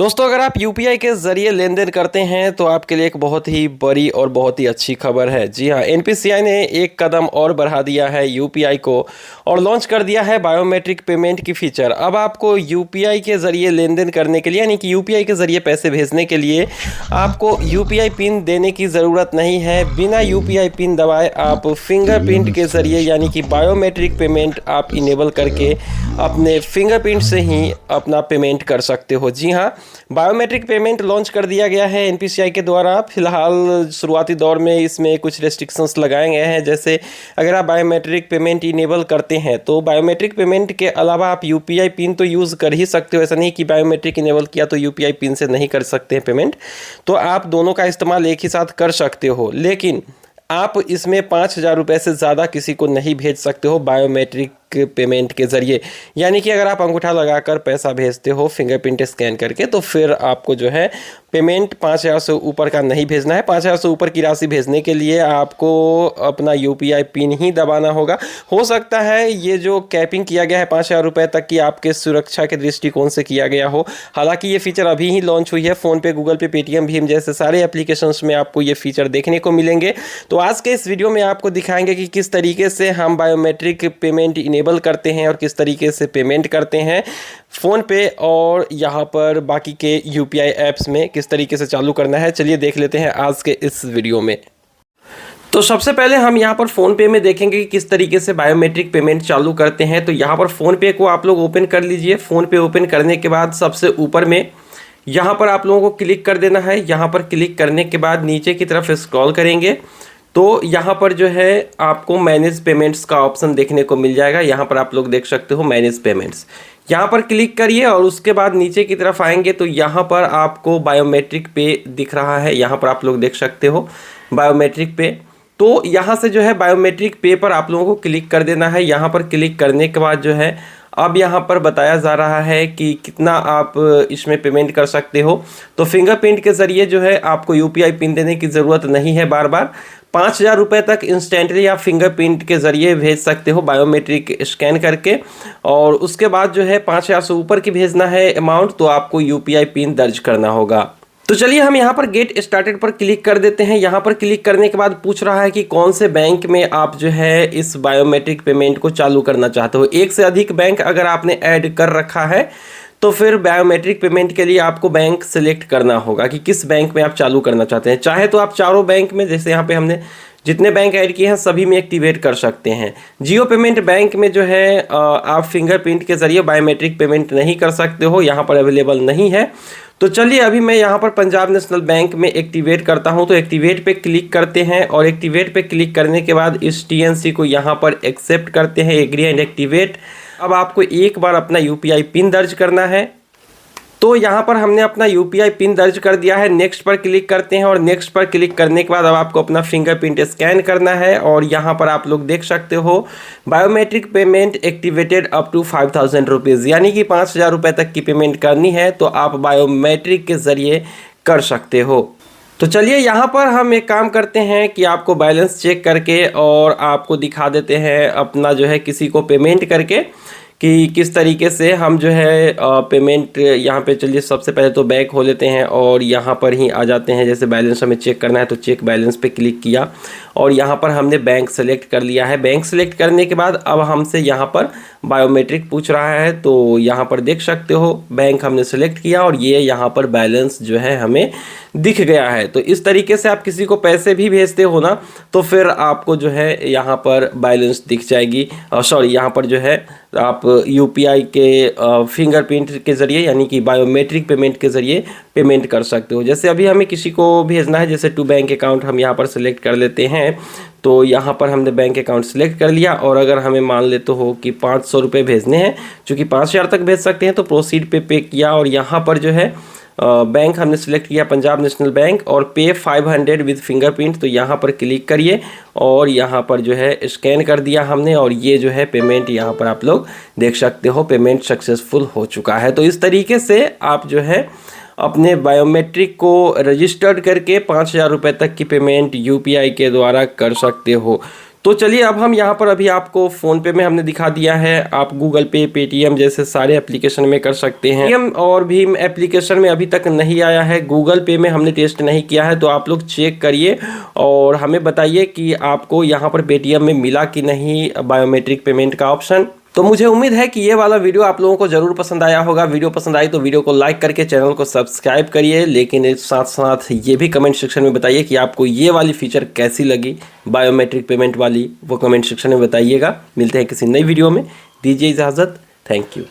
दोस्तों, अगर आप यूपीआई के ज़रिए लेन देन करते हैं तो आपके लिए एक बहुत ही बड़ी और बहुत ही अच्छी खबर है। जी हाँ, एनपीसीआई ने एक कदम और बढ़ा दिया है यूपीआई को और लॉन्च कर दिया है बायोमेट्रिक पेमेंट की फीचर। अब आपको यूपीआई के ज़रिए लेन देन करने के लिए, यानी कि यूपीआई के ज़रिए पैसे भेजने के लिए आपको यूपीआई पिन देने की ज़रूरत नहीं है। बिना यूपीआई पिन दबाए आप फिंगरप्रिंट के ज़रिए, यानी कि बायोमेट्रिक पेमेंट आप इनेबल करके अपने फिंगरप्रिंट से ही अपना पेमेंट कर सकते हो। जी हाँ, बायोमेट्रिक पेमेंट लॉन्च कर दिया गया है एनपीसीआई के द्वारा। फिलहाल शुरुआती दौर में इसमें कुछ रेस्ट्रिक्शंस लगाए गए हैं, जैसे अगर आप बायोमेट्रिक पेमेंट इनेबल करते हैं तो बायोमेट्रिक पेमेंट के अलावा आप यूपीआई पिन तो यूज़ कर ही सकते हो। ऐसा नहीं कि बायोमेट्रिक इनेबल किया तो यूपीआई पिन से नहीं कर सकते हैं पेमेंट, तो आप दोनों का इस्तेमाल एक ही साथ कर सकते हो। लेकिन आप इसमें 5,000 रुपये से ज़्यादा किसी को नहीं भेज सकते हो बायोमेट्रिक पेमेंट के ज़रिए। यानी कि अगर आप अंगूठा लगाकर पैसा भेजते हो फिंगरप्रिंट स्कैन करके, तो फिर आपको जो है पेमेंट 5,000 से ऊपर का नहीं भेजना है। 5,000 से ऊपर की राशि भेजने के लिए आपको अपना यूपीआई पिन ही दबाना होगा। हो सकता है ये जो कैपिंग किया गया है 5,000 रुपये तक की, आपके सुरक्षा के दृष्टिकोण से किया गया हो। हालांकि ये फीचर अभी ही लॉन्च हुई है। फ़ोनपे, गूगल पे, पेटीएम, भीम जैसे सारे एप्लीकेशंस में आपको ये फीचर देखने को मिलेंगे। तो आज के इस वीडियो में आपको दिखाएंगे कि किस तरीके से हम बायोमेट्रिक पेमेंट इनेबल करते हैं और किस तरीके से पेमेंट करते हैं फ़ोन पे और यहाँ पर बाकी के यूपीआई ऐप्स में किस तरीके से चालू करना है। चलिए देख लेते हैं आज के इस वीडियो में। तो सबसे पहले हम यहाँ पर फ़ोन पे में देखेंगे कि किस तरीके से बायोमेट्रिक पेमेंट चालू करते हैं। तो यहाँ पर फ़ोन पे को आप लोग ओपन कर लीजिए। फ़ोन पे ओपन करने के बाद सबसे ऊपर में यहाँ पर आप लोगों को क्लिक कर देना है। यहाँ पर क्लिक करने के बाद नीचे की तरफ स्क्रॉल करेंगे तो यहाँ पर जो है आपको मैनेज पेमेंट्स का ऑप्शन देखने को मिल जाएगा। यहाँ पर आप लोग देख सकते हो मैनेज पेमेंट्स, यहाँ पर क्लिक करिए और उसके बाद नीचे की तरफ आएंगे तो यहाँ पर आपको बायोमेट्रिक पे दिख रहा है। यहाँ पर आप लोग देख सकते हो बायोमेट्रिक पे। तो यहाँ से जो है बायोमेट्रिक पे पर आप लोगों को क्लिक कर देना है। यहाँ पर क्लिक करने के बाद जो है अब यहाँ पर बताया जा रहा है कि कितना आप इसमें पेमेंट कर सकते हो। तो फिंगरप्रिंट के ज़रिए जो है आपको यूपीआई पिन देने की ज़रूरत नहीं है बार बार। 5,000 रुपये तक इंस्टेंटली आप फिंगरप्रिंट के ज़रिए भेज सकते हो बायोमेट्रिक स्कैन करके, और उसके बाद जो है 5,000 से ऊपर की भेजना है अमाउंट तो आपको यूपीआई पिन दर्ज करना होगा। तो चलिए हम यहाँ पर गेट स्टार्टेड पर क्लिक कर देते हैं। यहाँ पर क्लिक करने के बाद पूछ रहा है कि कौन से बैंक में आप जो है इस बायोमेट्रिक पेमेंट को चालू करना चाहते हो। एक से अधिक बैंक अगर आपने ऐड कर रखा है तो फिर बायोमेट्रिक पेमेंट के लिए आपको बैंक सेलेक्ट करना होगा कि किस बैंक में आप चालू करना चाहते हैं। चाहे तो आप चारों बैंक में, जैसे यहाँ पे हमने जितने बैंक ऐड किए हैं सभी में एक्टिवेट कर सकते हैं। जियो पेमेंट बैंक में जो है आप फिंगरप्रिंट के ज़रिए बायोमेट्रिक पेमेंट नहीं कर सकते हो, यहाँ पर अवेलेबल नहीं है। तो चलिए अभी मैं यहाँ पर पंजाब नेशनल बैंक में एक्टिवेट करता हूँ। तो एक्टिवेट पे क्लिक करते हैं और एक्टिवेट पे क्लिक करने के बाद इस टीएनसी को यहाँ पर एक्सेप्ट करते हैं, एग्री एंड एक्टिवेट। अब आपको एक बार अपना यूपीआई पिन दर्ज करना है। तो यहाँ पर हमने अपना यूपीआई पिन दर्ज कर दिया है। नेक्स्ट पर क्लिक करते हैं और नेक्स्ट पर क्लिक करने के बाद अब आपको अपना फिंगरप्रिंट स्कैन करना है और यहाँ पर आप लोग देख सकते हो biometric payment activated up to 5,000 rupees, यानी कि 5,000 रुपये तक की पेमेंट करनी है तो आप बायोमेट्रिक के ज़रिए कर सकते हो। तो चलिए यहाँ पर हम एक काम करते हैं कि आपको बैलेंस चेक करके और आपको दिखा देते हैं अपना जो है किसी को पेमेंट करके कि किस तरीके से हम जो है पेमेंट। यहाँ पे चलिए सबसे पहले तो बैक हो लेते हैं और यहाँ पर ही आ जाते हैं। जैसे बैलेंस हमें चेक करना है तो चेक बैलेंस पे क्लिक किया और यहाँ पर हमने बैंक सेलेक्ट कर लिया है। बैंक सेलेक्ट करने के बाद अब हमसे यहाँ पर बायोमेट्रिक पूछ रहा है तो यहाँ पर देख सकते हो बैंक हमने सेलेक्ट किया और ये यहाँ पर बैलेंस जो है हमें दिख गया है। तो इस तरीके से आप किसी को पैसे भी भेजते हो ना तो फिर आपको जो है यहाँ पर बैलेंस दिख जाएगी। सॉरी, यहाँ पर जो है आप यूपीआई के फिंगरप्रिंट के ज़रिए, यानी कि बायोमेट्रिक पेमेंट के ज़रिए पेमेंट कर सकते हो। जैसे अभी हमें किसी को भेजना है, जैसे टू बैंक अकाउंट हम यहाँ पर सेलेक्ट कर लेते हैं। तो यहाँ पर हमने बैंक अकाउंट सेलेक्ट कर लिया और अगर हमें मान लेते हो कि 500 रुपये भेजने हैं, चूँकि 5,000 तक भेज सकते हैं, तो प्रोसीड पे किया और यहाँ पर जो है बैंक हमने सेलेक्ट किया पंजाब नेशनल बैंक और पे 500 विद फिंगरप्रिंट। तो यहाँ पर क्लिक करिए और यहाँ पर जो है स्कैन कर दिया हमने और ये जो है पेमेंट यहाँ पर आप लोग देख सकते हो पेमेंट सक्सेसफुल हो चुका है। तो इस तरीके से आप जो है अपने बायोमेट्रिक को रजिस्टर्ड करके 5,000 रुपये तक की पेमेंट यूपीआई के द्वारा कर सकते हो। तो चलिए अब हम यहाँ पर अभी आपको फ़ोनपे में हमने दिखा दिया है, आप गूगल पे, पेटीएम जैसे सारे एप्लीकेशन में कर सकते हैं। पेटीएम और भीम एप्लीकेशन में अभी तक नहीं आया है, गूगल पे में हमने टेस्ट नहीं किया है, तो आप लोग चेक करिए और हमें बताइए कि आपको यहाँ पर पेटीएम में मिला कि नहीं बायोमेट्रिक पेमेंट का ऑप्शन। तो मुझे उम्मीद है कि ये वाला वीडियो आप लोगों को जरूर पसंद आया होगा। वीडियो पसंद आई तो वीडियो को लाइक करके चैनल को सब्सक्राइब करिए, लेकिन साथ साथ ये भी कमेंट सेक्शन में बताइए कि आपको ये वाली फीचर कैसी लगी बायोमेट्रिक पेमेंट वाली, वो कमेंट सेक्शन में बताइएगा। मिलते हैं किसी नई वीडियो में, दीजिए इजाज़त, थैंक यू।